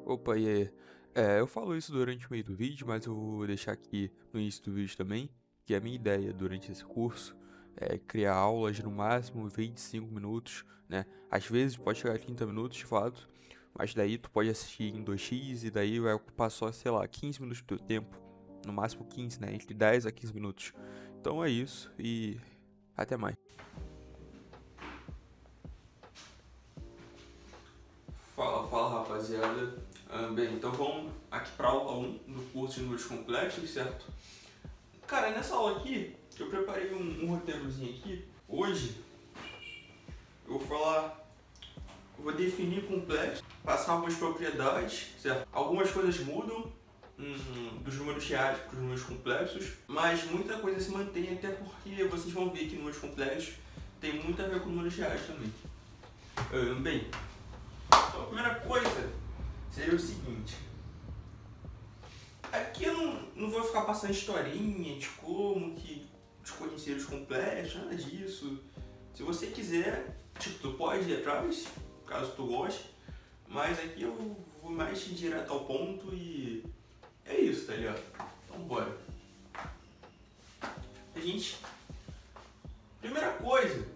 Opa, e aí? Eu falo isso durante o meio do vídeo, mas eu vou deixar aqui no início do vídeo também, que a minha ideia durante esse curso é criar aulas no máximo 25 minutos, né? Às vezes pode chegar a 30 minutos de fato, mas daí tu pode assistir em 2x e daí vai ocupar só, sei lá, 15 minutos do teu tempo, no máximo 15, né? Entre 10 a 15 minutos. Então é isso e até mais. Fala, fala rapaziada. Bem, então vamos aqui para aula 1 do curso de números complexos, certo? Cara, nessa aula aqui, eu preparei um roteirozinho aqui. Hoje, eu vou falar, eu vou definir complexo, passar algumas propriedades, certo? Algumas coisas mudam dos números reais para os números complexos, mas muita coisa se mantém, até porque vocês vão ver que números complexos tem muito a ver com números reais também. Bem, então a primeira coisa seria o seguinte. Aqui eu não vou ficar passando historinha de como que desconhecer os complexos, nada disso. Se você quiser, tipo, tu pode ir atrás, caso tu goste, mas aqui eu vou mais direto ao ponto e é isso, tá ligado? Então bora. Primeira coisa,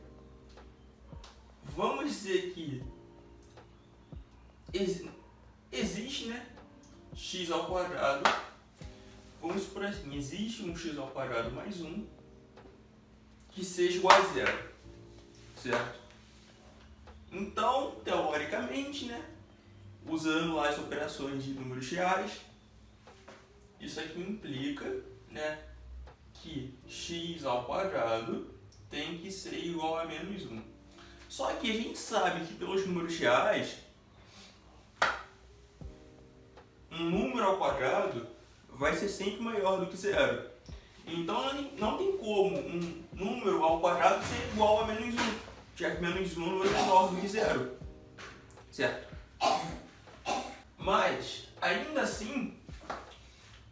vamos dizer que existe, né, x ao quadrado. Vamos supor assim, existe um x ao quadrado mais 1 que seja igual a zero, certo? Então, teoricamente, né, usando lá as operações de números reais, isso aqui implica, né, que x ao quadrado tem que ser igual a menos 1. Só que a gente sabe que pelos números reais, um número ao quadrado vai ser sempre maior do que zero. Então não tem como um número ao quadrado ser igual a menos 1, já que menos 1 é menor do que zero, certo? Mas, ainda assim,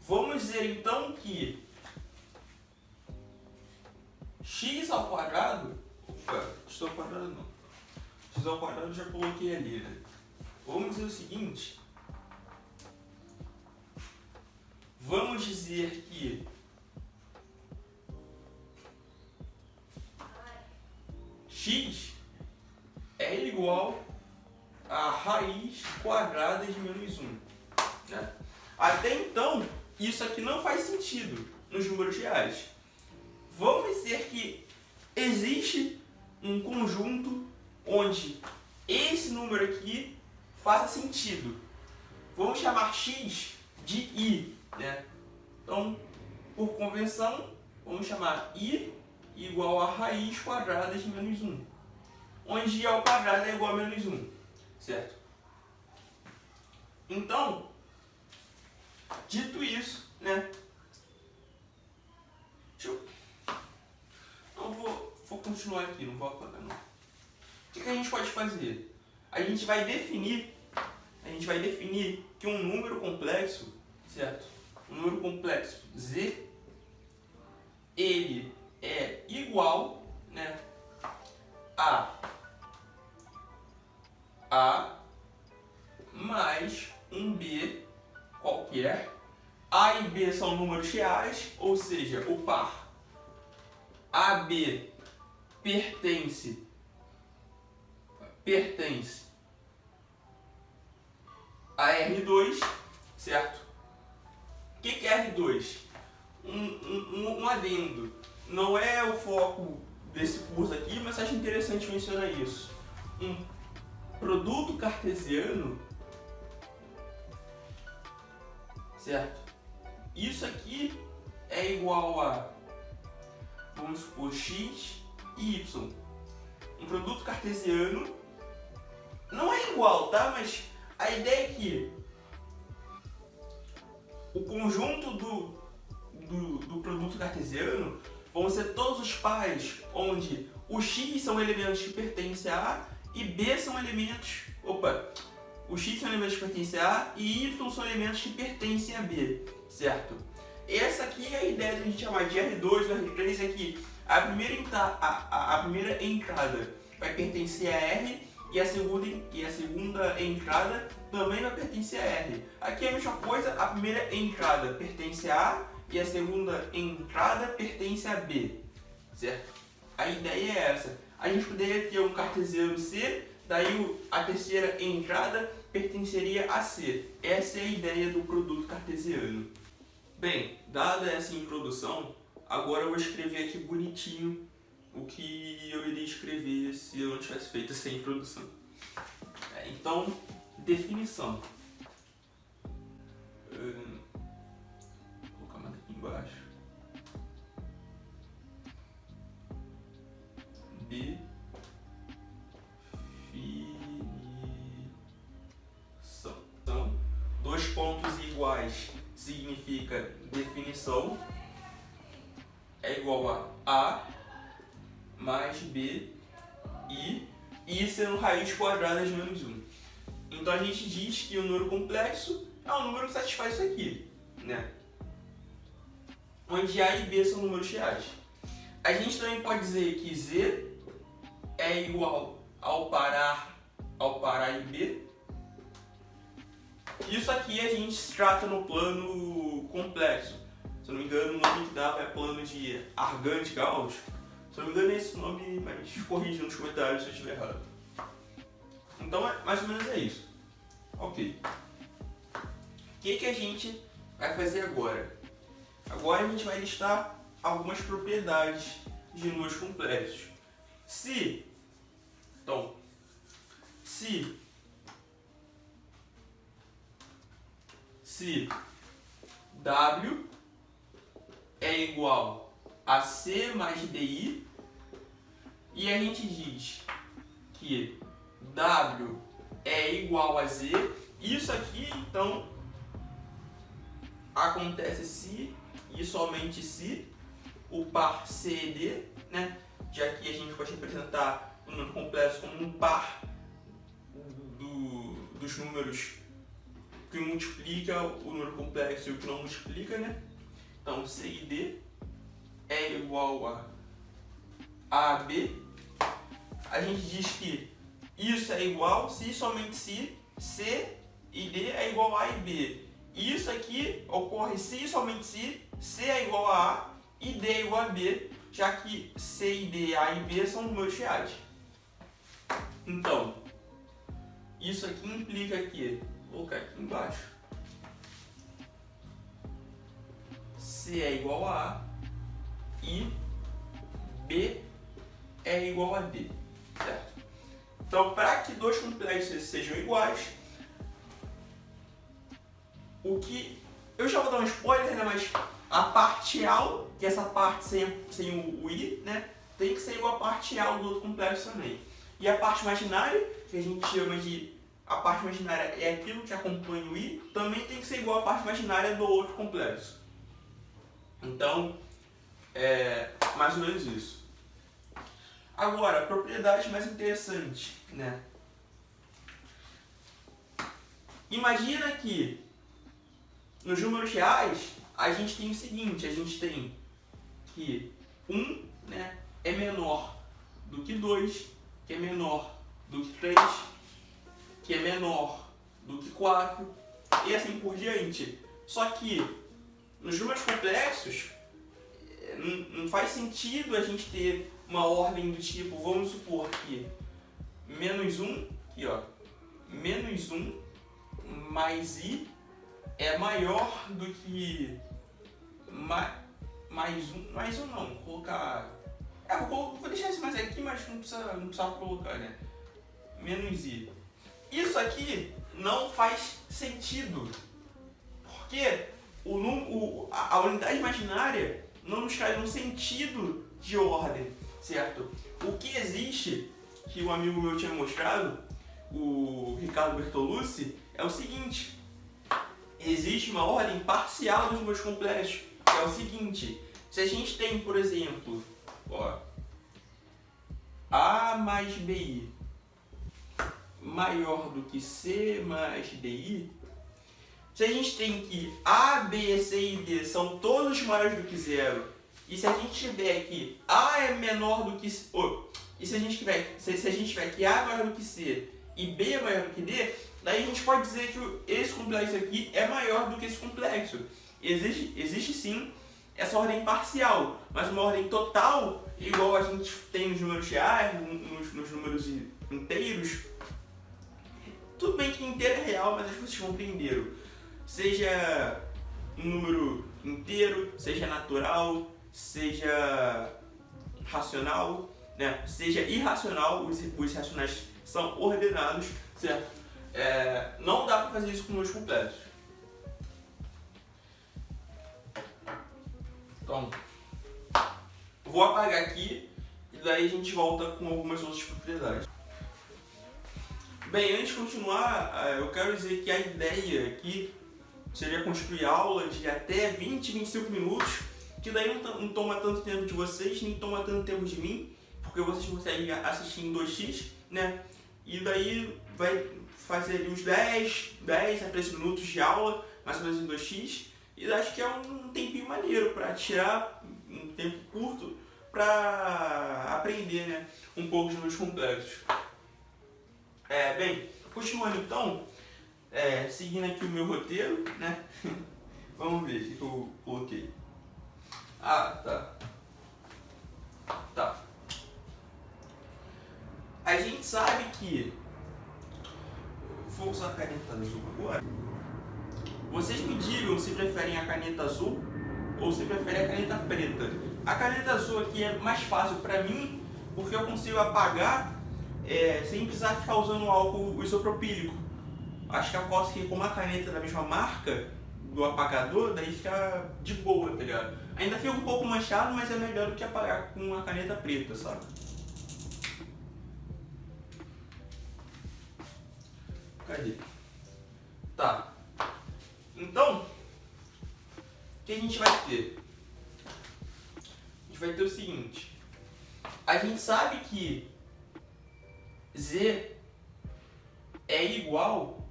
vamos dizer então que x ao quadrado, x ao quadrado não, x ao quadrado eu já coloquei ali, né? Vamos dizer o seguinte, vamos dizer que x é igual a raiz quadrada de menos 1. Né? Até então, isso aqui não faz sentido nos números reais. Vamos dizer que existe um conjunto onde esse número aqui faça sentido. Vamos chamar x de i. Né? Então, por convenção, vamos chamar i igual a raiz quadrada de menos 1. Onde i ao quadrado é igual a menos 1. Certo? Então, dito isso, né? Vou continuar aqui, não vou apagar não. O que a gente pode fazer? A gente vai definir que um número complexo, certo? Um número complexo z, ele é igual, né, a mais um b qualquer. A e b são números reais, ou seja, o par AB pertence a R2, certo? O que é R2? Um adendo. Não é o foco desse curso aqui, mas acho interessante mencionar isso. Um produto cartesiano, certo? Isso aqui é igual a, vamos supor, x e y. Um produto cartesiano não é igual, tá? Mas a ideia é que o conjunto do produto cartesiano vão ser todos os pares onde o x são elementos que pertencem a A e B são elementos... o x são elementos que pertencem a A e y são elementos que pertencem a B, certo? Essa aqui é a ideia de a gente chamar de R2 ou R3, é que a primeira entrada vai pertencer a R e a segunda entrada também vai pertencer a R. Aqui é a mesma coisa, a primeira entrada pertence a A e a segunda entrada pertence a B, certo? A ideia é essa. A gente poderia ter um cartesiano C, daí a terceira entrada pertenceria a C. Essa é a ideia do produto cartesiano. Bem, dada essa introdução, agora eu vou escrever aqui bonitinho o que eu iria escrever se eu não tivesse feito essa introdução. Então, definição. Vou colocar mais aqui embaixo. Definição. Então, dois pontos iguais significa definição. É igual a mais B e sendo raiz quadrada de menos 1. Então a gente diz que o número complexo é um número que satisfaz isso aqui, né? Onde A e B são números reais. A gente também pode dizer que Z é igual ao par A e B. Isso aqui a gente trata no plano complexo. Se eu não me engano, o nome que dava é plano de Argand-Gauss. Se eu não me engano é esse nome, mas corrija nos comentários se eu estiver errado. Então, mais ou menos é isso. Ok. O que a gente vai fazer agora? Agora a gente vai listar algumas propriedades de números complexos. Se W é igual a C mais DI e a gente diz que W é igual a Z, isso aqui então acontece se e somente se o par C e D, né? Já que a gente pode representar o número complexo como um par dos números que multiplica o número complexo e o que não multiplica, né? Então C e D é igual a A, B. A gente diz que isso é igual se e somente se C e D é igual a A e B. E isso aqui ocorre se e somente se C é igual a A e D é igual a B, já que C e D, A e B são números reais. Então, isso aqui implica que, vou colocar aqui embaixo, C é igual a A e B é igual a D, certo? Então, para que dois complexos sejam iguais, o que eu já vou dar um spoiler, né? Mas a parcial, que é essa parte sem o i, né? Tem que ser igual a parcial do outro complexo também. E a parte imaginária, que a gente chama de a parte imaginária é aquilo que acompanha o i, também tem que ser igual à parte imaginária do outro complexo. Então, é mais ou menos isso. Agora, a propriedade mais interessante, né? Imagina que nos números reais a gente tem o seguinte, a gente tem que 1, né, é menor do que 2, que é menor do que 3, que é menor do que 4 e assim por diante. Só que nos números complexos não faz sentido a gente ter uma ordem do tipo, vamos supor que menos 1, aqui ó, menos 1 mais i é maior do que mais um não, vou colocar, vou deixar esse mais aqui, mas não precisa colocar, né, menos i. Isso aqui não faz sentido, porque a unidade imaginária não nos traz um sentido de ordem, certo? O que existe, que um amigo meu tinha mostrado, o Ricardo Bertolucci, é o seguinte: existe uma ordem parcial dos números complexos, que é o seguinte: se a gente tem, por exemplo, ó, A mais BI maior do que C mais DI, se a gente tem que A, B, C e D são todos maiores do que zero, e se a gente tiver que A é menor do que e se a gente tiver que A é maior do que C e B é maior do que D, Daí a gente pode dizer que esse complexo aqui é maior do que esse complexo. Existe sim essa ordem parcial, mas uma ordem total, igual a gente tem nos números reais, nos números inteiros. Tudo bem que inteiro é real, mas acho que vocês compreenderam. Seja um número inteiro, seja natural, seja racional, né? Seja irracional, os racionais são ordenados, certo? Não dá para fazer isso com números complexos. Então, vou apagar aqui e daí a gente volta com algumas outras propriedades. Bem, antes de continuar, eu quero dizer que a ideia aqui seria construir aulas de até 20, 25 minutos, que daí não toma tanto tempo de vocês, nem toma tanto tempo de mim, porque vocês conseguem assistir em 2x, né? E daí vai fazer ali uns 10 a 13 minutos de aula, mais ou menos em 2x, e acho que é um tempinho maneiro para tirar um tempo curto para aprender, né, um pouco de números complexos. Bem, continuando então, seguindo aqui o meu roteiro, né? Vamos ver o que eu coloquei. Tá. A gente sabe que... Vou usar a caneta azul agora. Vocês me digam se preferem a caneta azul ou se preferem a caneta preta. A caneta azul aqui é mais fácil para mim, porque eu consigo apagar sem precisar ficar usando álcool isopropílico. Acho que eu posso que como a caneta é da mesma marca do apagador, daí fica de boa, tá ligado? Ainda fica um pouco manchado, mas é melhor do que apagar com a caneta preta, sabe? Cadê? Tá. Então, o que a gente vai ter? A gente vai ter o seguinte. A gente sabe que Z é igual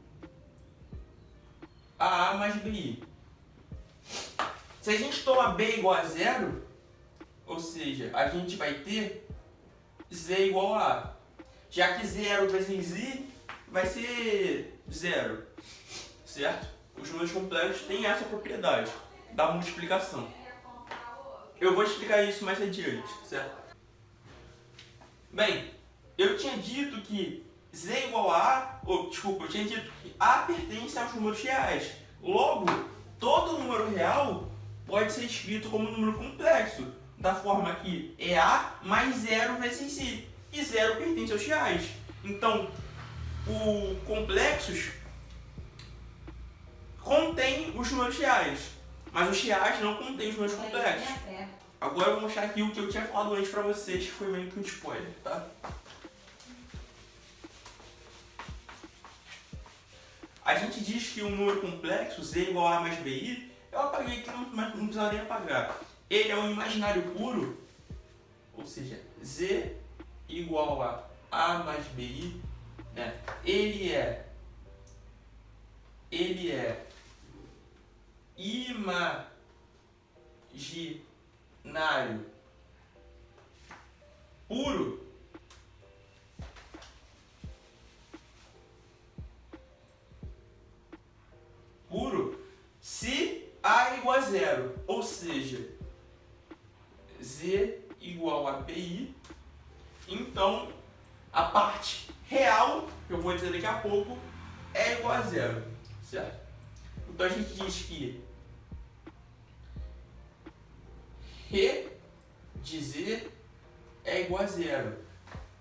a A mais BI. Se a gente tomar B igual a zero, ou seja, a gente vai ter Z igual a A. Já que zero vezes I vai ser zero, certo? Os números complexos têm essa propriedade da multiplicação. Eu vou explicar isso mais adiante, certo? Bem, eu tinha dito que Z igual a A, eu tinha dito que A pertence aos números reais. Logo, todo número real pode ser escrito como número complexo, da forma que é A mais zero vezes I, e zero pertence aos reais. Então, o complexos contém os números reais, mas os reais não contêm os números complexos. Agora eu vou mostrar aqui o que eu tinha falado antes pra vocês, que foi meio que um spoiler, tá? A gente diz que um número complexo, Z igual a mais BI, eu apaguei aqui, mas não precisava nem apagar. Ele é um imaginário puro, ou seja, Z igual a mais BI, né? Ele é imaginário puro se A igual a zero, ou seja, Z igual a BI, então a parte real, que eu vou dizer daqui a pouco, é igual a zero, certo? Então a gente diz que Re de Z é igual a zero.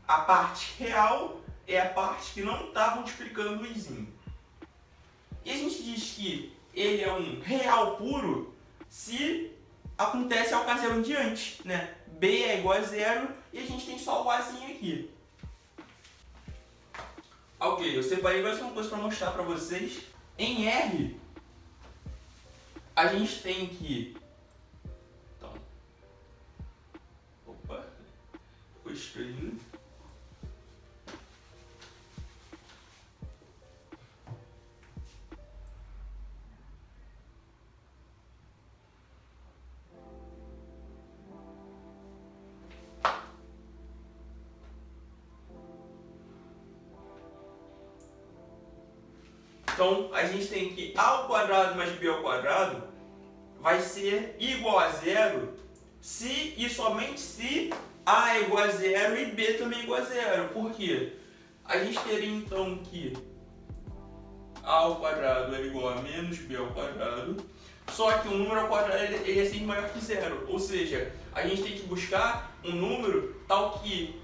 A parte real é a parte que não está multiplicando o izinho. E a gente diz que ele é um real puro se acontece a ocasião em diante, né? B é igual a zero e a gente tem só o Azinho aqui. Ok, eu separei mais uma coisa para mostrar para vocês. Em R, a gente tem que... Então, opa, ficou estranho. Então a gente tem que a ao quadrado mais b ao quadrado vai ser igual a zero se e somente se a é igual a zero e b também é igual a zero. Por quê? A gente teria então que a ao quadrado é igual a menos b ao quadrado, só que o número ao quadrado ele é sempre maior que zero. Ou seja, a gente tem que buscar um número tal que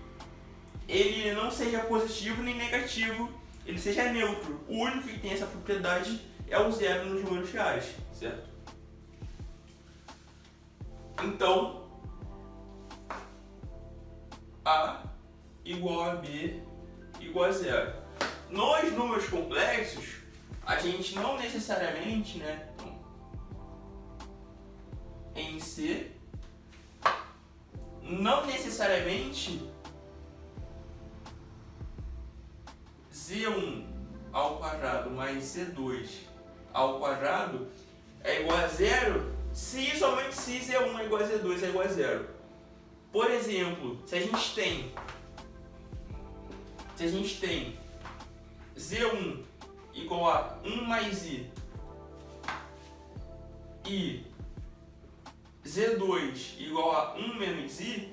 ele não seja positivo nem negativo, ele seja neutro. O único que tem essa propriedade é o zero nos números reais, certo? Então, A igual a B igual a zero. Nos números complexos, a gente não necessariamente, né? Então, em C, não necessariamente Z1 ao quadrado mais Z2 ao quadrado é igual a zero se e somente se Z1 é igual a Z2 é igual a zero. Por exemplo, se a gente tem Z1 igual a 1 mais I e Z2 igual a 1 menos I,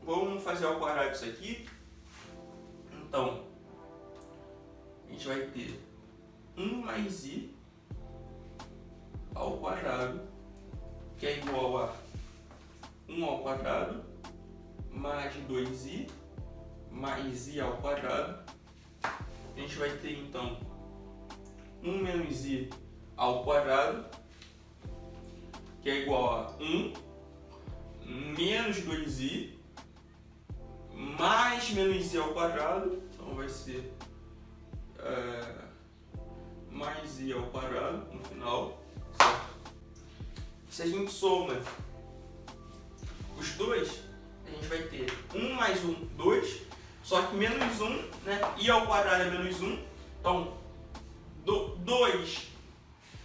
vamos fazer ao quadrado isso aqui. Então, a gente vai ter 1 mais I ao quadrado, que é igual a 1 ao quadrado, mais 2i, mais i ao quadrado. A gente vai ter então 1 menos i ao quadrado, que é igual a 1 menos 2i, mais menos i ao quadrado, então vai ser mais i ao quadrado no final, certo? Se a gente soma os dois, a gente vai ter 1 mais 1, 2, só que menos 1, né? I ao quadrado é menos 1, então 2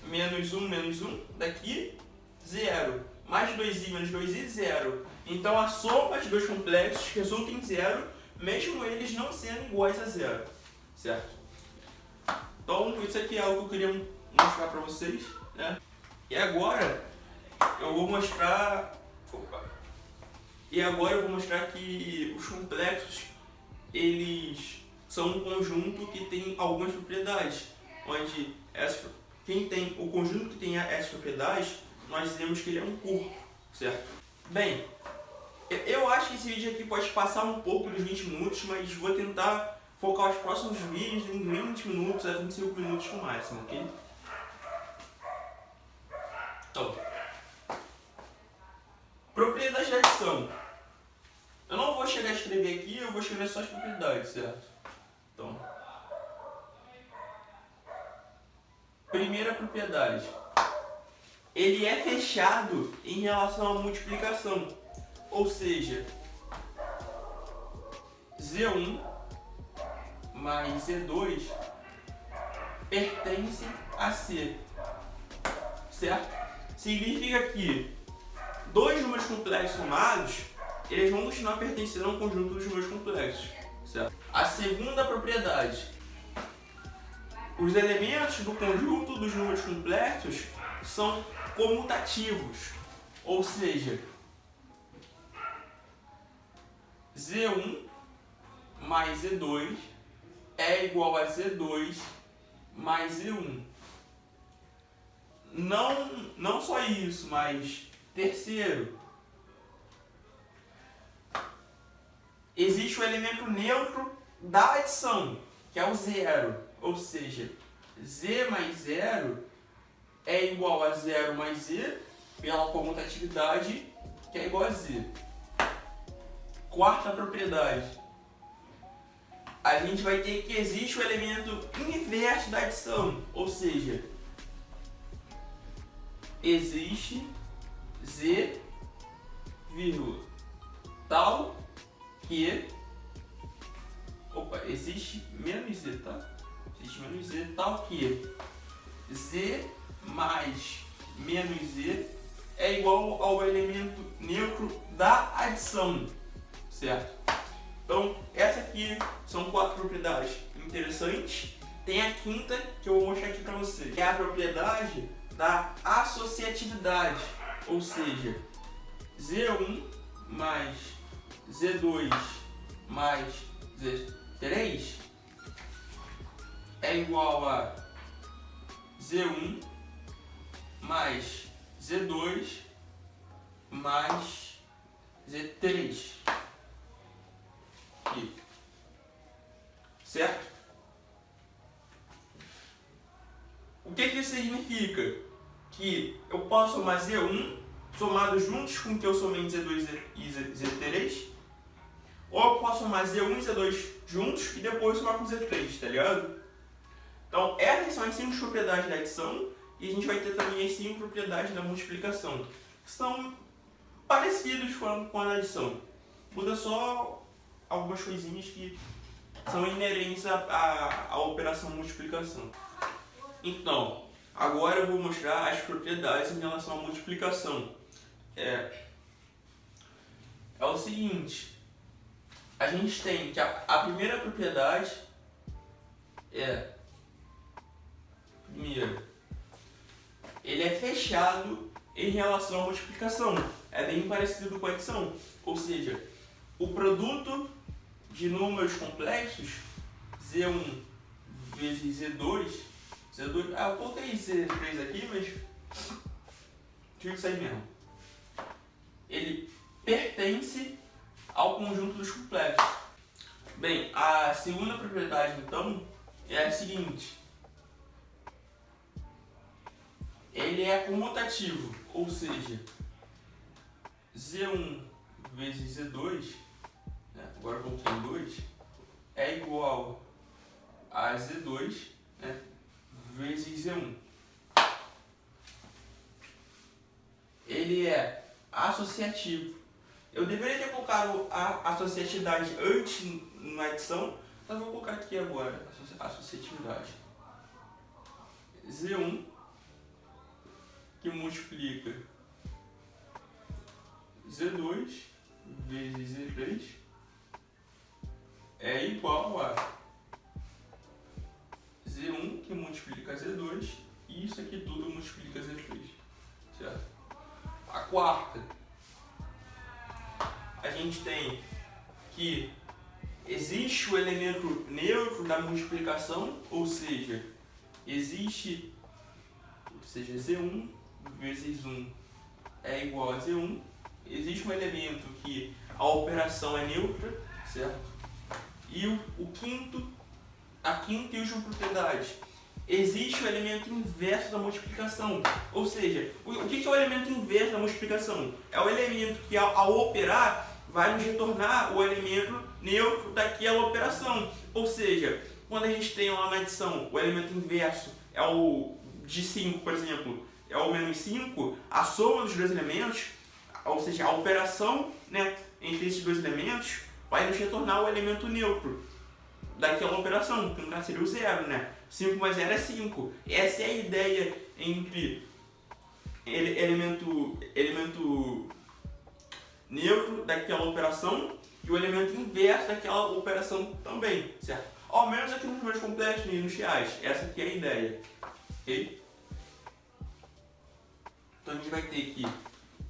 menos 1, daqui, 0. Mais 2i menos 2i, 0. Então a soma de dois complexos resulta em 0, mesmo eles não sendo iguais a 0, certo? Então isso aqui é algo que eu queria mostrar para vocês, né? E agora eu vou mostrar... que os complexos, eles são um conjunto que tem algumas propriedades, onde quem tem o conjunto que tem essas propriedades, nós dizemos que ele é um corpo, certo? Bem, eu acho que esse vídeo aqui pode passar um pouco dos 20 minutos, mas vou tentar focar os próximos vídeos em 20 minutos a 25 minutos no máximo, ok? Então, propriedades da adição. Eu não vou chegar a escrever aqui, eu vou escrever só as propriedades, certo? Então, primeira propriedade. Ele é fechado em relação à multiplicação. Ou seja, Z1 mais Z2 pertence a C, certo? Significa que dois números complexos somados, eles vão continuar pertencendo a um conjunto dos números complexos, certo? A segunda propriedade. Os elementos do conjunto dos números complexos são comutativos, ou seja, Z1 mais Z2 é igual a Z2 mais Z1. Não só isso, mas terceiro, existe o elemento neutro da adição, que é o zero, ou seja, Z mais zero é igual a 0 mais Z, pela comutatividade, que é igual a Z. Quarta propriedade. A gente vai ter que existe o elemento inverso da adição, ou seja, existe Z, vírgula, tal que... existe menos Z, tá? Existe menos Z, tal que Z mais menos Z é igual ao elemento neutro da adição, certo? Então, essas aqui são 4 propriedades interessantes tem a quinta que eu vou mostrar aqui para você, que é a propriedade da associatividade, ou seja, Z1 mais Z2 mais Z3 é igual a Z1 mais Z2 mais Z3. Aqui. Certo? O que isso significa? Que eu posso somar Z1 somado juntos com o que eu somei em Z2 e Z3, ou eu posso somar Z1 e Z2 juntos e depois somar com Z3, tá ligado? Então, essas são as 5 propriedades da adição e a gente vai ter também as 5 propriedades da multiplicação, que são parecidos com a adição. Muda só algumas coisinhas que são inerentes à operação multiplicação. Então, agora eu vou mostrar as propriedades em relação à multiplicação. É o seguinte, a gente tem que a primeira propriedade é, ele é fechado em relação à multiplicação, é bem parecido com a adição, ou seja, o produto de números complexos, Z1 vezes Z2, eu coloquei Z3 aqui, mas deixa eu sair mesmo. Ele pertence ao conjunto dos complexos. Bem, a segunda propriedade, então, é a seguinte. Ele é comutativo, ou seja, Z1 vezes Z2, né, agora eu coloquei em 2, é igual a Z2, né, vezes Z1. Ele é associativo. Eu deveria ter colocado a associatividade antes na adição, mas vou colocar aqui agora, associatividade. Z1 que multiplica Z2 vezes Z3 é igual a Z1 que multiplica Z2 e isso aqui tudo multiplica Z3, certo? A quarta, a gente tem que existe o elemento neutro da multiplicação, ou seja, Z1 vezes 1 é igual a Z1, existe um elemento que a operação é neutra, certo? E a quinta e última propriedade, existe o elemento inverso da multiplicação, ou seja, o que é o elemento inverso da multiplicação? É o elemento que ao operar vai nos retornar o elemento neutro daquela operação, ou seja, quando a gente tem lá na adição o elemento inverso é o de 5, por exemplo, é o menos 5, a soma dos dois elementos, ou seja, a operação, né, entre esses dois elementos vai nos retornar o elemento neutro daquela operação, que no caso seria o zero, né? 5 mais 0 é 5. Essa é a ideia entre elemento neutro daquela operação e o elemento inverso daquela operação também, certo? Ao menos aqui nos números complexos e nos reais. Essa aqui é a ideia, ok? Então a gente vai ter que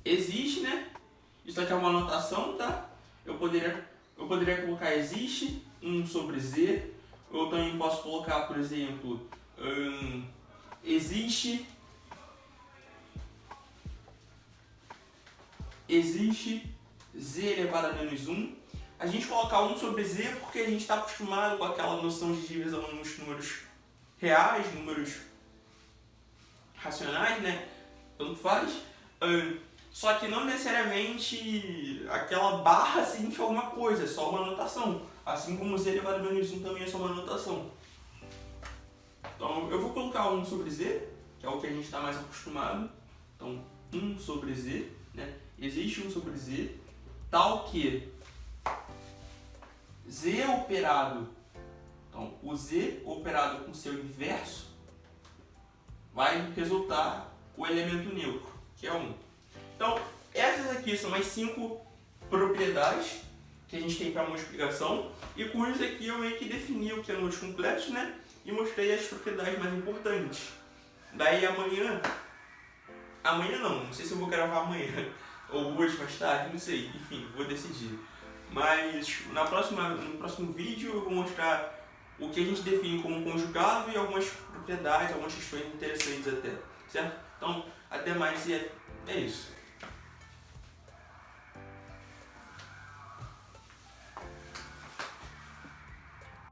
existe, né? Isso aqui é uma anotação, tá? Eu poderia colocar existe 1 sobre z. Eu também posso colocar, por exemplo, existe z elevado a menos 1. A gente colocar 1 sobre z porque a gente está acostumado com aquela noção de divisão nos números reais, números racionais, né? Tanto faz. Só que não necessariamente aquela barra significa alguma coisa, é só uma anotação. Assim como z elevado a menos 1 também é só uma anotação. Então eu vou colocar 1 sobre z, que é o que a gente está mais acostumado. Então 1 sobre z, né? Existe 1 sobre z, tal que z operado, então o z operado com seu inverso, vai resultar o elemento neutro, que é 1. Então, essas aqui são as 5 propriedades que a gente tem para multiplicação, e com isso aqui eu meio que defini o que é números complexos, né? e mostrei as propriedades mais importantes. Daí amanhã não sei se eu vou gravar amanhã ou hoje mais tarde, não sei, enfim, vou decidir. Mas no próximo vídeo eu vou mostrar o que a gente define como conjugado e algumas propriedades, algumas questões interessantes até, certo? Então, até mais e é isso.